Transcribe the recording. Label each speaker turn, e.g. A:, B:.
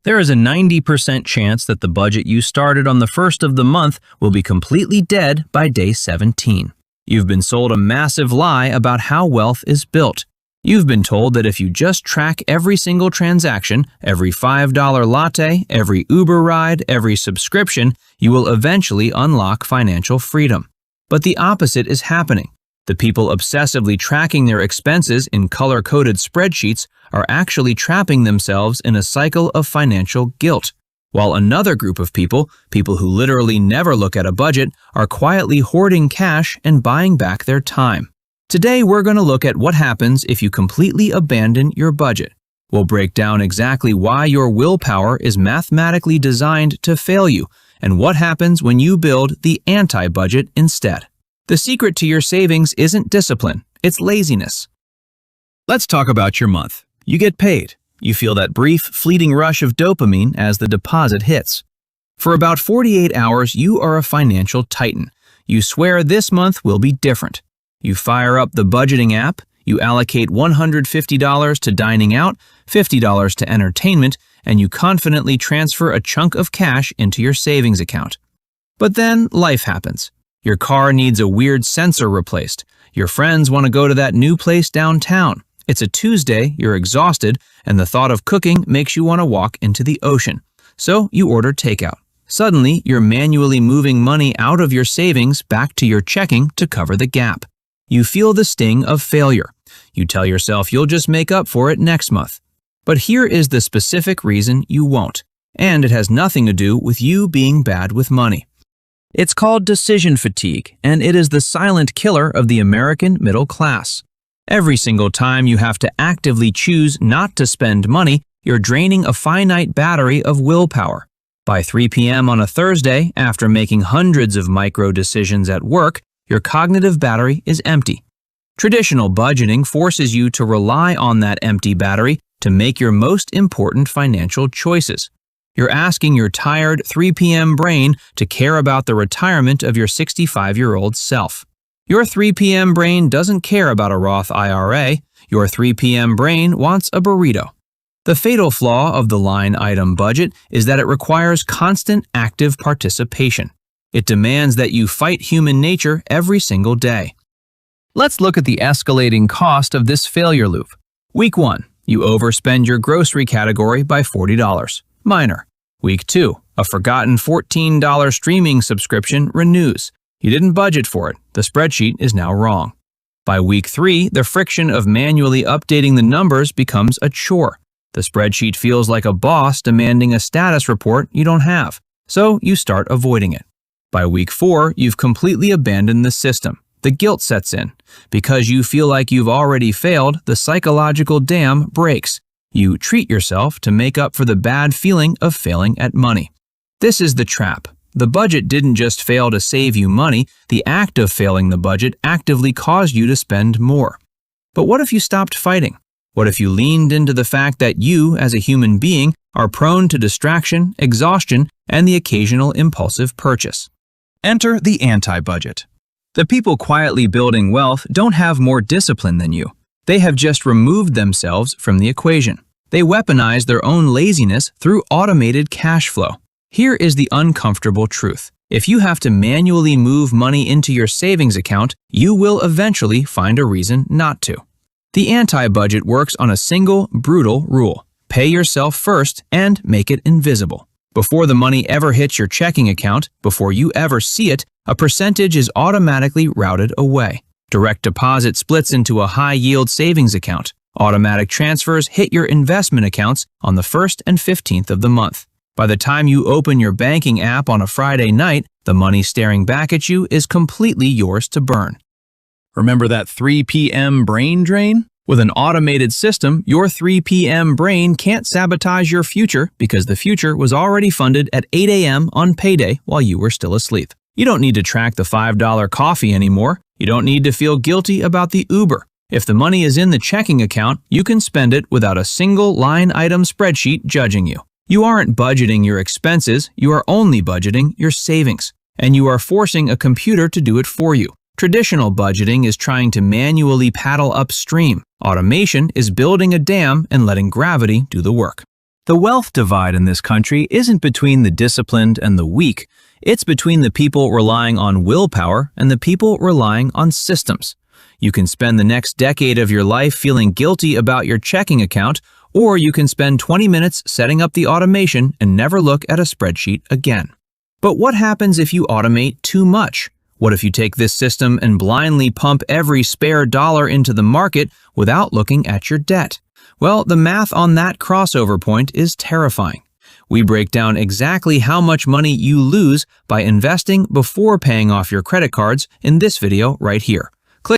A: There is a 90% chance that the budget you started on the first of the month will be completely dead by day 17. You've been sold a massive lie about how wealth is built. You've been told that if you just track every single transaction, every $5 latte, every Uber ride, every subscription, you will eventually unlock financial freedom. But the opposite is happening. The people obsessively tracking their expenses in color-coded spreadsheets are actually trapping themselves in a cycle of financial guilt, while another group of people who literally never look at a budget, are quietly hoarding cash and buying back their time. Today, we're going to look at what happens if you completely abandon your budget. We'll break down exactly why your willpower is mathematically designed to fail you, and what happens when you build the anti-budget instead. The secret to your savings isn't discipline, it's laziness. Let's talk about your month. You get paid. You feel that brief, fleeting rush of dopamine as the deposit hits. For about 48 hours, you are a financial titan. You swear this month will be different. You fire up the budgeting app, you allocate $150 to dining out, $50 to entertainment, and you confidently transfer a chunk of cash into your savings account. But then life happens. Your car needs a weird sensor replaced. Your friends want to go to that new place downtown. It's a Tuesday, you're exhausted, and the thought of cooking makes you want to walk into the ocean. So you order takeout. Suddenly, you're manually moving money out of your savings back to your checking to cover the gap. You feel the sting of failure. You tell yourself you'll just make up for it next month. But here is the specific reason you won't, and it has nothing to do with you being bad with money. It's called decision fatigue, and it is the silent killer of the American middle class. Every single time you have to actively choose not to spend money, you're draining a finite battery of willpower. By 3 p.m. on a Thursday, after making hundreds of micro decisions at work, your cognitive battery is empty. Traditional budgeting forces you to rely on that empty battery to make your most important financial choices. You're asking your tired 3 p.m. brain to care about the retirement of your 65-year-old self. Your 3 p.m. brain doesn't care about a Roth IRA. Your 3 p.m. brain wants a burrito. The fatal flaw of the line item budget is that it requires constant active participation. It demands that you fight human nature every single day. Let's look at the escalating cost of this failure loop. Week 1, you overspend your grocery category by $40. Minor. Week 2, a forgotten $14 streaming subscription renews. You didn't budget for it. The spreadsheet is now wrong. By week 3, the friction of manually updating the numbers becomes a chore. The spreadsheet feels like a boss demanding a status report you don't have, so you start avoiding it. By week 4, you've completely abandoned the system. The guilt sets in. Because you feel like you've already failed, the psychological dam breaks. You treat yourself to make up for the bad feeling of failing at money. This is the trap. The budget didn't just fail to save you money, the act of failing the budget actively caused you to spend more. But what if you stopped fighting? What if you leaned into the fact that you, as a human being, are prone to distraction, exhaustion, and the occasional impulsive purchase? Enter the anti-budget. The people quietly building wealth don't have more discipline than you. They have just removed themselves from the equation. They weaponize their own laziness through automated cash flow. Here is the uncomfortable truth. If you have to manually move money into your savings account, you will eventually find a reason not to. The anti-budget works on a single, brutal rule. Pay yourself first and make it invisible. Before the money ever hits your checking account, before you ever see it, a percentage is automatically routed away. Direct deposit splits into a high-yield savings account. Automatic transfers hit your investment accounts on the 1st and 15th of the month. By the time you open your banking app on a Friday night, the money staring back at you is completely yours to burn. Remember that 3 p.m. brain drain? With an automated system, your 3 p.m. brain can't sabotage your future because the future was already funded at 8 a.m. on payday while you were still asleep. You don't need to track the $5 coffee anymore. You don't need to feel guilty about the Uber. If the money is in the checking account, you can spend it without a single line item spreadsheet judging you. You aren't budgeting your expenses, you are only budgeting your savings. And you are forcing a computer to do it for you. Traditional budgeting is trying to manually paddle upstream. Automation is building a dam and letting gravity do the work. The wealth divide in this country isn't between the disciplined and the weak. It's between the people relying on willpower and the people relying on systems. You can spend the next decade of your life feeling guilty about your checking account, or you can spend 20 minutes setting up the automation and never look at a spreadsheet again. But what happens if you automate too much? What if you take this system and blindly pump every spare dollar into the market without looking at your debt? Well, the math on that crossover point is terrifying. We break down exactly how much money you lose by investing before paying off your credit cards in this video right here.